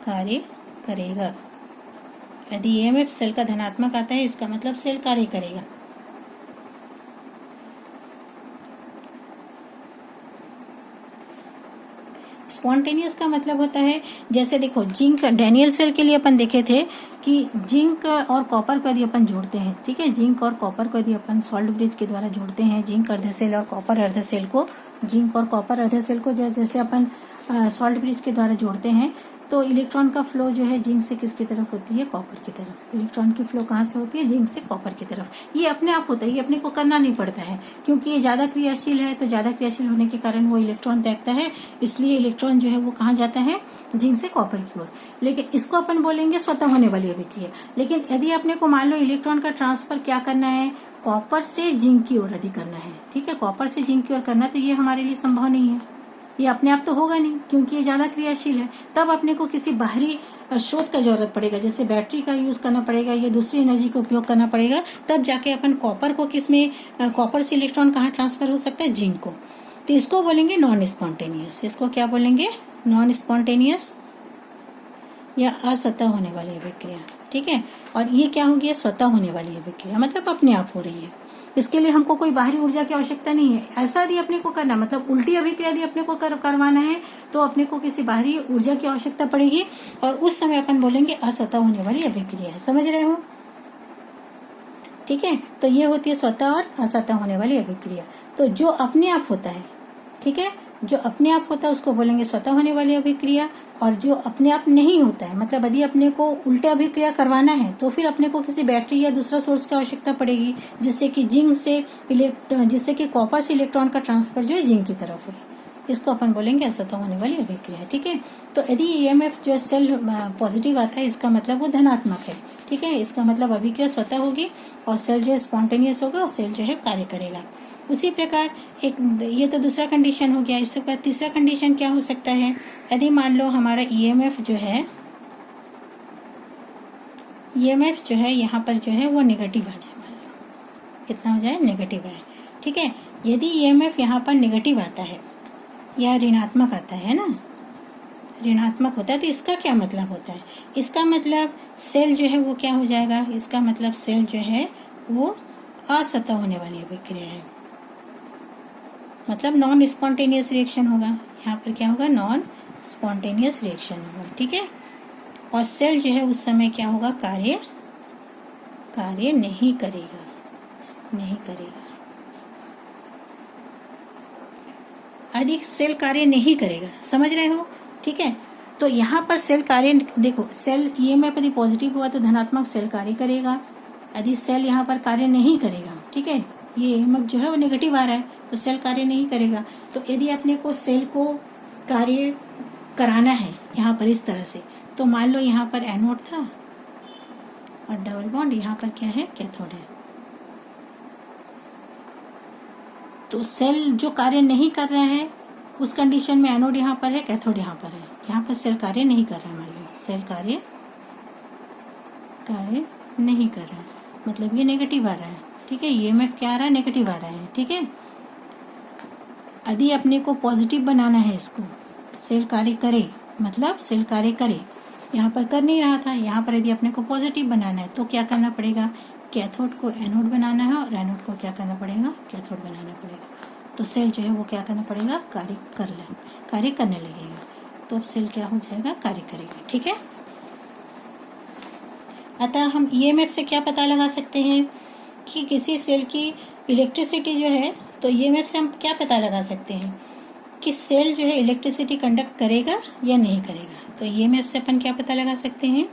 कार्य करेगा। यदि ईएमएफ सेल का धनात्मक आता है इसका मतलब सेल कार्य करेगा। स्पॉन्टेनियस का मतलब होता है, जैसे देखो जिंक, डैनियल सेल के लिए अपन देखे थे कि जिंक और कॉपर को यदि अपन जोड़ते हैं, ठीक है, जिंक और कॉपर को यदि अपन सॉल्ट ब्रिज के द्वारा जोड़ते हैं, जिंक अर्ध सेल और कॉपर अर्ध सेल को, जिंक और कॉपर अर्ध सेल को जैसे अपन सॉल्ट ब्रिज के द्वारा जोड़ते हैं, तो इलेक्ट्रॉन का फ्लो जो है जिंक से किसकी तरफ होती है, कॉपर की तरफ। इलेक्ट्रॉन की फ्लो कहाँ से होती है, जिंक से कॉपर की तरफ। ये अपने आप होता है, ये अपने को करना नहीं पड़ता है, क्योंकि ये ज़्यादा क्रियाशील है, तो ज़्यादा क्रियाशील होने के कारण वो इलेक्ट्रॉन देखता है, इसलिए इलेक्ट्रॉन जो है वो कहाँ जाता है, जिंक से कॉपर की ओर। लेकिन इसको अपन बोलेंगे स्वतः होने वाली अभिक्रिया। लेकिन यदि अपने को मान लो इलेक्ट्रॉन का ट्रांसफर क्या करना है, कॉपर से जिंक की ओर यदि करना है, ठीक है, कॉपर से जिंक की ओर करना, तो ये हमारे लिए संभव नहीं है, ये अपने आप तो होगा नहीं, क्योंकि ये ज़्यादा क्रियाशील है। तब अपने को किसी बाहरी स्रोत का जरूरत पड़ेगा, जैसे बैटरी का यूज़ करना पड़ेगा या दूसरी एनर्जी का उपयोग करना पड़ेगा, तब जाके अपन कॉपर को किसमें, कॉपर से इलेक्ट्रॉन कहाँ ट्रांसफर हो सकता है, जिंक को। तो इसको बोलेंगे नॉन स्पॉन्टेनियस। इसको क्या बोलेंगे, नॉन स्पॉन्टेनियस या असतः होने वाली अभिक्रिया, ठीक है। और ये क्या होगी, स्वतः होने वाली अभिक्रिया, मतलब अपने आप हो रही है। इसके लिए हमको कोई बाहरी ऊर्जा की आवश्यकता नहीं है। ऐसा यदि अपने को करना, मतलब उल्टी अभिक्रिया यदि अपने को करवाना है, तो अपने को किसी बाहरी ऊर्जा की आवश्यकता पड़ेगी, और उस समय अपन बोलेंगे असतः होने वाली अभिक्रिया है। समझ रहे हो, ठीक है। तो ये होती है स्वतः और असतः होने वाली अभिक्रिया। तो जो अपने आप होता है, ठीक है, जो अपने आप होता है उसको बोलेंगे स्वतः होने वाली अभिक्रिया। और जो अपने आप नहीं होता है, मतलब यदि अपने को उल्टा अभिक्रिया करवाना है, तो फिर अपने को किसी बैटरी या दूसरा सोर्स की आवश्यकता पड़ेगी, जिससे कि जिंक से जिससे कि कॉपर से इलेक्ट्रॉन का ट्रांसफर जो है जिंक की तरफ हो। इसको अपन बोलेंगे असतः होने वाली अभिक्रिया, ठीक है। तो यदि ईएमएफ जो है सेल पॉजिटिव आता है, इसका मतलब वो धनात्मक है, ठीक है। इसका मतलब अभिक्रिया स्वतः होगी और सेल जो है स्पॉन्टेनियस होगा और सेल जो है कार्य करेगा। उसी प्रकार एक, ये तो दूसरा कंडीशन हो गया। इसके बाद तीसरा कंडीशन क्या हो सकता है, यदि मान लो हमारा ईएमएफ जो है यहाँ पर जो है वो नेगेटिव आ जाए, मान लो कितना हो जाए, नेगेटिव आए, ठीक है। यदि ईएमएफ यहाँ पर नेगेटिव आता है या ऋणात्मक आता है ना, ऋणात्मक होता है, तो इसका क्या मतलब होता है, इसका मतलब सेल जो है वो क्या हो जाएगा, इसका मतलब सेल जो है वो असतः होने वाली अभिक्रिया है, मतलब नॉन स्पॉन्टेनियस रिएक्शन होगा। यहाँ पर क्या होगा, नॉन स्पॉन्टेनियस रिएक्शन होगा, ठीक है। और सेल जो है उस समय क्या होगा, कार्य नहीं करेगा। अधिक सेल कार्य नहीं करेगा, समझ रहे हो, ठीक है। तो यहाँ पर सेल कार्य, देखो सेल ईएमएफ यदि पॉजिटिव हुआ तो धनात्मक सेल कार्य करेगा। यदि सेल यहाँ पर कार्य नहीं करेगा, ठीक है, ये ईएमएफ जो है वो नेगेटिव आ रहा है, तो सेल कार्य नहीं करेगा। तो यदि अपने को सेल को कार्य कराना है यहाँ पर इस तरह से, तो मान लो यहाँ पर एनोड था और डबल बॉन्ड, यहाँ पर क्या है, कैथोड है। तो सेल जो कार्य नहीं कर रहा है उस कंडीशन में एनोड यहाँ पर है, कैथोड यहाँ पर है, यहाँ पर सेल कार्य नहीं कर रहा है। मान लो सेल कार्य नहीं कर रहा है, मतलब ये नेगेटिव आ रहा है, ठीक है। ईएमएफ क्या आ रहा है, नेगेटिव आ रहा है, ठीक है। यदि अपने को पॉजिटिव बनाना है, इसको सेल कार्य करे, मतलब सेल कार्य करे, यहाँ पर कर नहीं रहा था, यहाँ पर यदि अपने को पॉजिटिव बनाना है तो क्या करना पड़ेगा, कैथोड को एनोड बनाना है और एनोड को क्या करना पड़ेगा, कैथोड बनाना पड़ेगा। तो सेल जो है वो क्या करना पड़ेगा, कार्य करने लगेगा। तो अब सेल क्या हो जाएगा, कार्य करेगा, ठीक है। अतः हम ईएमएफ से क्या पता लगा सकते हैं कि किसी सेल की इलेक्ट्रिसिटी जो है, तो ईएमएफ से हम क्या पता लगा सकते हैं कि सेल जो है इलेक्ट्रिसिटी कंडक्ट करेगा या नहीं करेगा। तो ईएमएफ से अपन क्या पता लगा सकते हैं,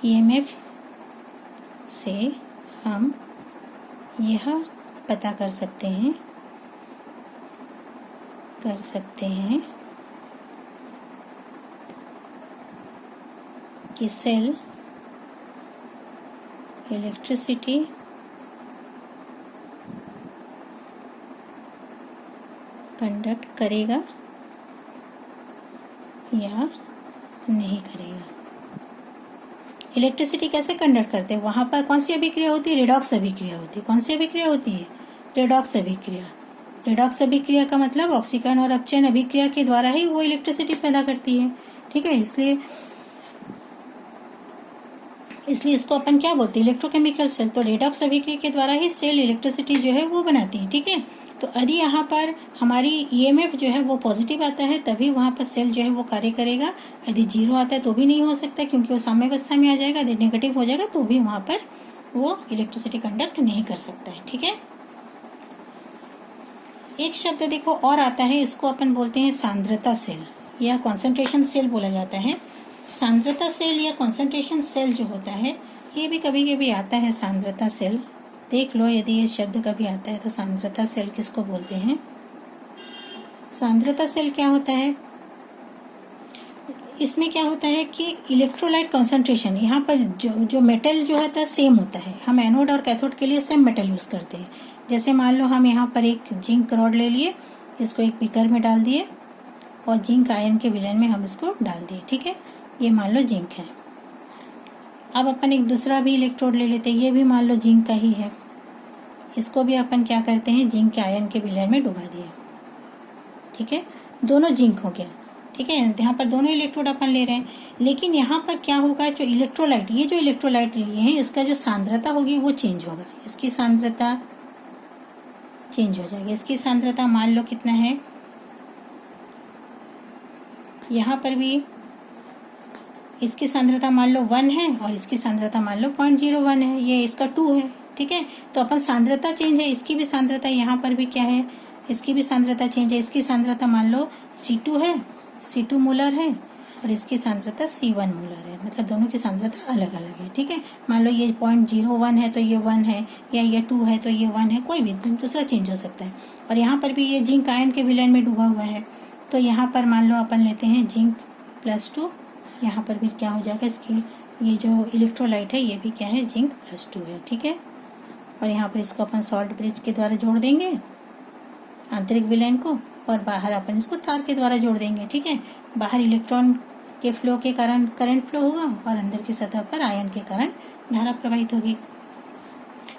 ईएमएफ से हम यह पता कर सकते हैं कि सेल इलेक्ट्रिसिटी कंडक्ट करेगा या नहीं करेगा। इलेक्ट्रिसिटी कैसे कंडक्ट करते हैं, वहाँ पर कौन सी अभिक्रिया होती है, रेडॉक्स अभिक्रिया होती है। कौन सी अभिक्रिया होती है, रेडॉक्स अभिक्रिया। रेडॉक्स अभिक्रिया का मतलब ऑक्सीकरण और अपचयन अभिक्रिया के द्वारा ही वो इलेक्ट्रिसिटी पैदा करती है। ठीक है। इसलिए इसको अपन क्या बोलते हैं, इलेक्ट्रोकेमिकल सेल। तो रेडॉक्स अभिक्रिया के द्वारा ही सेल इलेक्ट्रिसिटी जो है वो बनाती है। ठीक है। तो यदि यहाँ पर हमारी ईएमएफ जो है वो पॉजिटिव आता है तभी वहाँ पर सेल जो है वो कार्य करेगा। यदि जीरो आता है तो भी नहीं हो सकता, क्योंकि वो साम्यावस्था में आ जाएगा। यदि नेगेटिव हो जाएगा तो भी वहाँ पर वो इलेक्ट्रिसिटी कंडक्ट नहीं कर सकता है। ठीक है। एक शब्द देखो और आता है, इसको अपन बोलते हैं सांद्रता सेल या कॉन्सेंट्रेशन सेल बोला जाता है। सांद्रता सेल या कॉन्सेंट्रेशन सेल जो होता है ये भी कभी कभी आता है, सांद्रता सेल। देख लो यदि ये शब्द कभी आता है तो सांद्रता सेल किसको बोलते हैं। सांद्रता सेल क्या होता है, इसमें क्या होता है कि इलेक्ट्रोलाइट कॉन्सेंट्रेशन, यहाँ पर जो मेटल जो होता है सेम होता है। हम एनोड और कैथोड के लिए सेम मेटल यूज़ करते हैं। जैसे मान लो हम यहाँ पर एक जिंक रॉड ले लिए, इसको एक बीकर में डाल दिए और जिंक आयन के विलयन में हम इसको डाल दिए। ठीक है, ये मान लो जिंक है। अब अपन एक दूसरा भी इलेक्ट्रोड ले लेते हैं, ये भी मान लो जिंक का ही है। इसको भी अपन क्या करते हैं, जिंक के आयन के विलयन में डुबा दिए। ठीक है, दोनों जिंक हो गया। ठीक है, यहाँ पर दोनों इलेक्ट्रोड अपन ले रहे हैं। लेकिन यहाँ पर क्या होगा, जो इलेक्ट्रोलाइट, ये जो इलेक्ट्रोलाइट लिए हैं इसका जो सांद्रता होगी वो चेंज होगा। इसकी सांद्रता चेंज हो जाएगी। इसकी सांद्रता मान लो कितना है, यहाँ पर भी इसकी सांद्रता मान लो 1 है और इसकी सांद्रता मान लो 0.01 है, ये इसका 2 है। ठीक है, तो अपन सांद्रता चेंज है, इसकी भी सांद्रता यहाँ पर भी क्या है, इसकी भी सांद्रता चेंज है। इसकी सांद्रता मान लो C2 है, C2 मोलर है और इसकी सांद्रता C1 मोलर है, मतलब दोनों की सांद्रता अलग अलग है। ठीक है, मान लो ये 0.01 है तो ये 1 है, या ये 2 है तो ये 1 है, कोई भी दूसरा चेंज हो सकता है। और यहाँ पर भी ये जिंक आयन के विलयन में डूबा हुआ है, तो यहाँ पर मान लो अपन लेते हैं जिंक +2, यहाँ पर भी क्या हो जाएगा, इसकी ये जो इलेक्ट्रोलाइट है ये भी क्या है, जिंक +2 है। ठीक है, और यहाँ पर इसको अपन सॉल्ट ब्रिज के द्वारा जोड़ देंगे आंतरिक विलयन को, और बाहर अपन इसको तार के द्वारा जोड़ देंगे। ठीक है, बाहर इलेक्ट्रॉन के फ्लो के कारण करंट फ्लो होगा और अंदर की सतह पर आयन के कारण धारा प्रवाहित होगी।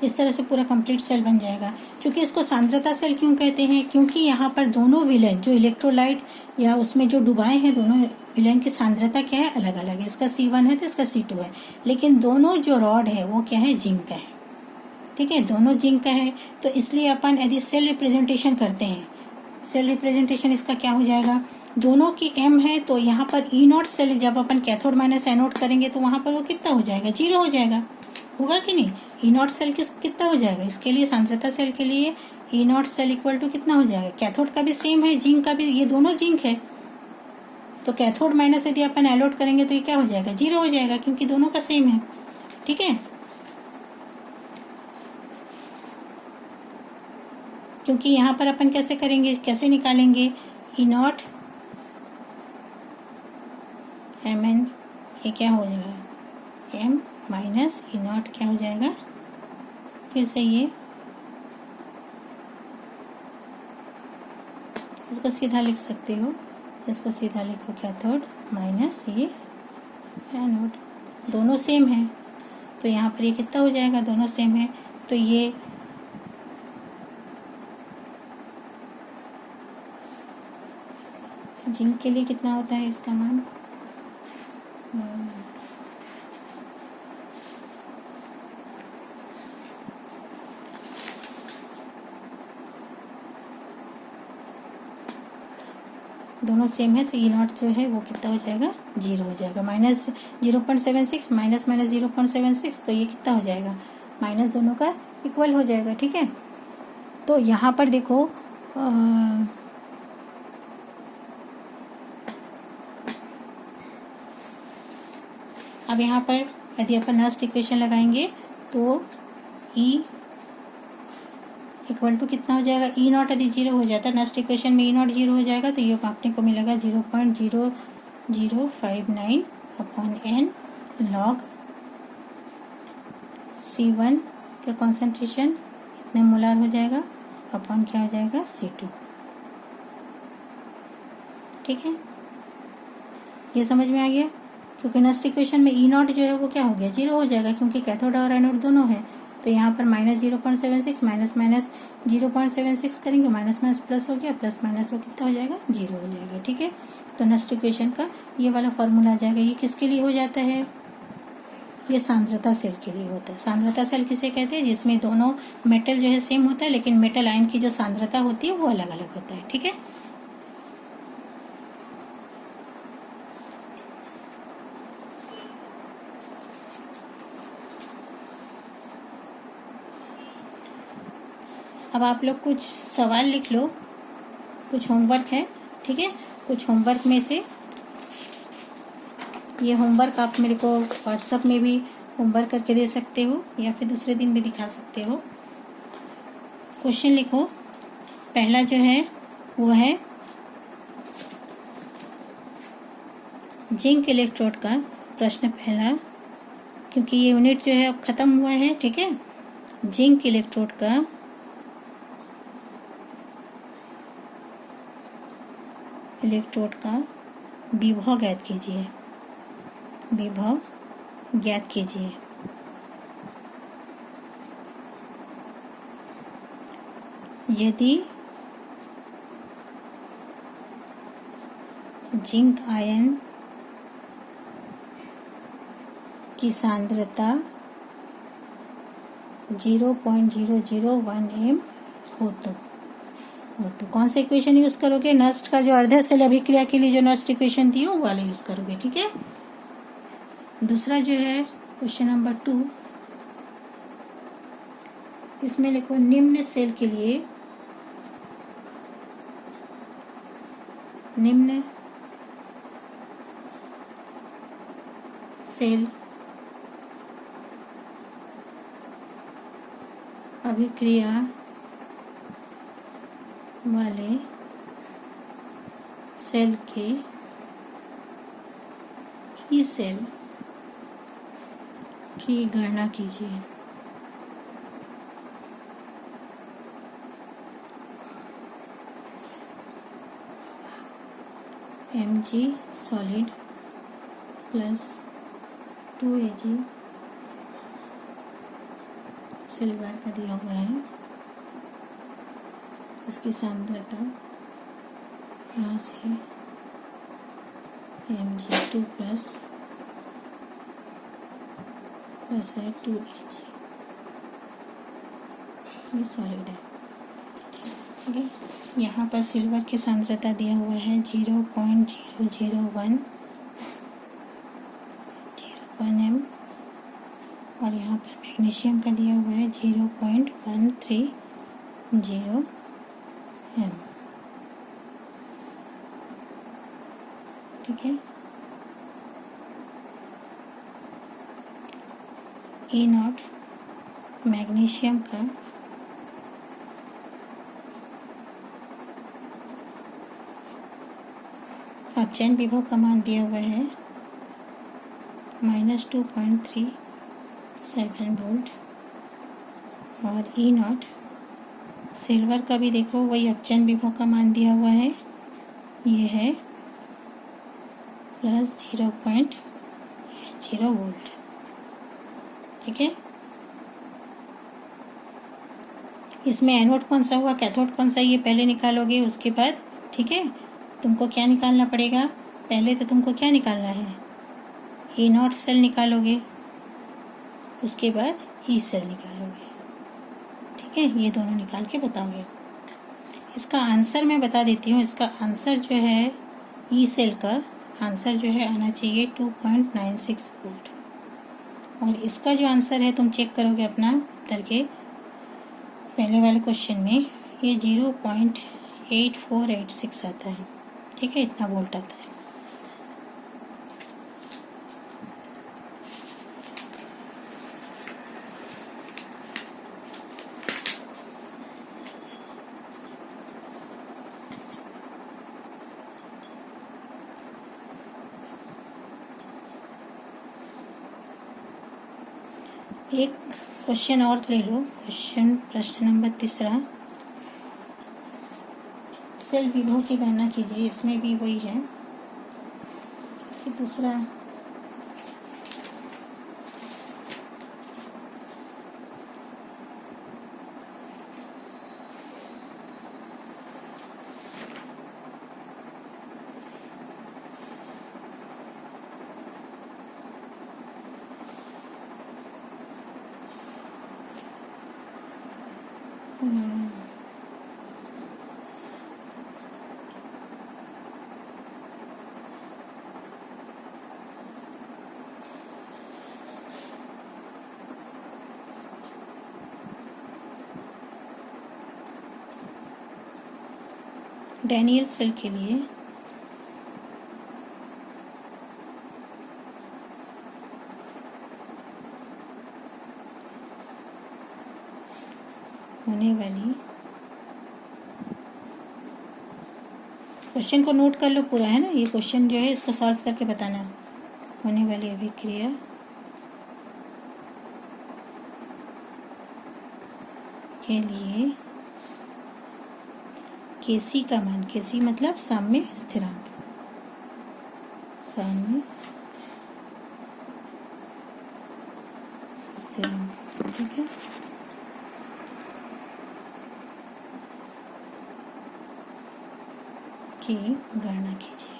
इस तरह से पूरा कंप्लीट सेल बन जाएगा। क्योंकि इसको सांद्रता सेल क्यों कहते हैं, क्योंकि यहाँ पर दोनों विलयन जो इलेक्ट्रोलाइट या उसमें जो डुबाए हैं दोनों विलयन की सांद्रता क्या है, अलग अलग है। इसका C1 है तो इसका C2 है, लेकिन दोनों जो रॉड है वो क्या है, जिंक का है। ठीक है, दोनों जिंक का है, तो इसलिए अपन यदि सेल रिप्रेजेंटेशन करते हैं, सेल रिप्रेजेंटेशन इसका क्या हो जाएगा, दोनों की M है तो यहाँ पर E0 सेल जब अपन कैथोड माइनस एनोड करेंगे तो वहाँ पर वो कितना हो जाएगा, 0 हो जाएगा, होगा कि नहीं। E0 सेल कितना हो जाएगा, इसके लिए सांद्रता सेल के लिए E0 सेल इक्वल टू कितना हो जाएगा, कैथोड का भी सेम है, जिंक का भी, ये दोनों जिंक है, तो कैथोड माइनस यदि अपन एनोड करेंगे तो ये क्या हो जाएगा, 0 हो जाएगा, क्योंकि दोनों का सेम है। ठीक है, क्योंकि यहाँ पर अपन कैसे करेंगे, कैसे निकालेंगे, E0 Mn, ये क्या हो जाएगा, M माइनस E0 क्या हो जाएगा, फिर से ये इसको सीधा लिख सकते हो, इसको सीधा लिखो कैथोड माइनस ये एनोड, दोनों सेम है तो यहाँ पर ये कितना हो जाएगा, दोनों सेम है तो ये जिंक के लिए कितना होता है इसका मान, दोनों सेम है तो E0 जो है वो कितना हो जाएगा, 0 हो जाएगा, माइनस 0.76 माइनस 0.76, तो ये कितना हो जाएगा, माइनस दोनों का इक्वल हो जाएगा। ठीक है, तो यहाँ पर देखो अब यहाँ पर यदि अपन नस्ट इक्वेशन लगाएंगे तो E इक्वल टू कितना हो जाएगा, E0 यदि 0 हो जाता है, नस्ट इक्वेशन में E0 0 हो जाएगा तो ये आपने को मिलेगा 0.0059 अपॉन n log C1 का कॉन्सेंट्रेशन इतने मोलार हो जाएगा अपॉन क्या हो जाएगा, C2। ठीक है, ये समझ में आ गया, क्योंकि नस्ट इक्वेशन में E0 जो है वो क्या हो गया, 0 हो जाएगा, क्योंकि कैथोड और एनोड दोनों है, तो यहाँ पर -0.76 माइनस माइनस 0.76 करेंगे, माइनस माइनस प्लस हो गया, प्लस माइनस वो कितना हो जाएगा, 0 हो जाएगा। ठीक है, तो नेक्स्ट इक्वेशन का ये वाला फॉर्मूला आ जाएगा। ये किसके लिए हो जाता है, ये सांद्रता सेल के लिए होता है। सांद्रता सेल किसे कहते हैं, जिसमें दोनों मेटल जो है सेम होता है, लेकिन मेटल आयन की जो सांद्रता होती है वो अलग अलग होता है। ठीक है, अब आप लोग कुछ सवाल लिख लो, कुछ होमवर्क है। ठीक है, कुछ होमवर्क में से ये होमवर्क आप मेरे को व्हाट्सएप में भी होमवर्क करके दे सकते हो या फिर दूसरे दिन भी दिखा सकते हो। क्वेश्चन लिखो। पहला जो है वो है जिंक इलेक्ट्रोड का प्रश्न पहला, क्योंकि ये यूनिट जो है अब ख़त्म हुआ है। ठीक है, जिंक इलेक्ट्रोड का विभव ज्ञात कीजिए, विभव ज्ञात कीजिए। यदि जिंक आयन की सांद्रता 0.001 m हो तो कौन सा इक्वेशन यूज करोगे, नस्ट का जो अर्ध सेल अभिक्रिया के लिए जो नस्ट इक्वेशन थी वो वाला यूज करोगे। ठीक है, दूसरा जो है क्वेश्चन नंबर 2, इसमें लिखो निम्न सेल के लिए, निम्न सेल अभिक्रिया वाले सेल के ई सेल की गणना कीजिए। mg solid plus 2Ag silver का दिया हुआ है, इसकी सांद्रता यहाँ से mg2 प्लस है 2Ag, ये सॉलिड है। ठीक है, यहाँ पर सिल्वर की सांद्रता दिया हुआ है 0.001 m और यहाँ पर मैग्नीशियम का दिया हुआ है 0.130 m। ठीक है, E0 मैग्नीशियम का अपचयन विभव का मान दिया हुआ है -2.37 वोल्ट, और E0 सिल्वर का भी देखो वही अपचयन विभव का मान दिया हुआ है, ये है +0.80 वोल्ट। ठीक है, इसमें एनोड कौन सा हुआ, कैथोड कौन सा, ये पहले निकालोगे उसके बाद। ठीक है, तुमको क्या निकालना पड़ेगा, पहले तो तुमको क्या निकालना है, E0 सेल निकालोगे, उसके बाद ई सेल निकालोगे। ठीक है, ये दोनों निकाल के बताओगे। इसका आंसर मैं बता देती हूँ। इसका आंसर जो है ई सेल का आंसर जो है आना चाहिए 2.96 वोल्ट, और इसका जो आंसर है तुम चेक करोगे अपना उत्तर के पहले वाले क्वेश्चन में, ये 0.8486 आता है। ठीक है, इतना वोल्ट आता है। एक क्वेश्चन और ले लो, प्रश्न नंबर 3, सेल विभव की गणना कीजिए। इसमें भी वही है कि दूसरा डैनियल सेल के लिए होने वाली, क्वेश्चन को नोट कर लो पूरा, है ना, ये क्वेश्चन जो है इसको सॉल्व करके बताना। होने वाली अभिक्रिया के लिए केसी का मान, केसी मतलब साम्य स्थिरांक, साम्य स्थिरांक, ठीक है। की गणना कीजिए।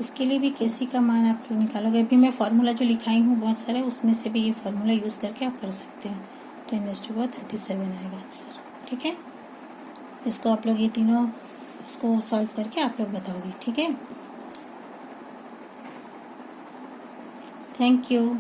इसके लिए भी केसी का मान आप लोग निकालोगे। अभी मैं फार्मूला जो लिखाई हूँ बहुत सारे, उसमें से भी ये फार्मूला यूज़ करके आप कर सकते हैं। 10⁻37 आएगा आंसर, ठीक है। इसको आप लोग ये तीनों इसको सॉल्व करके आप लोग बताओगे, ठीक है। Thank you.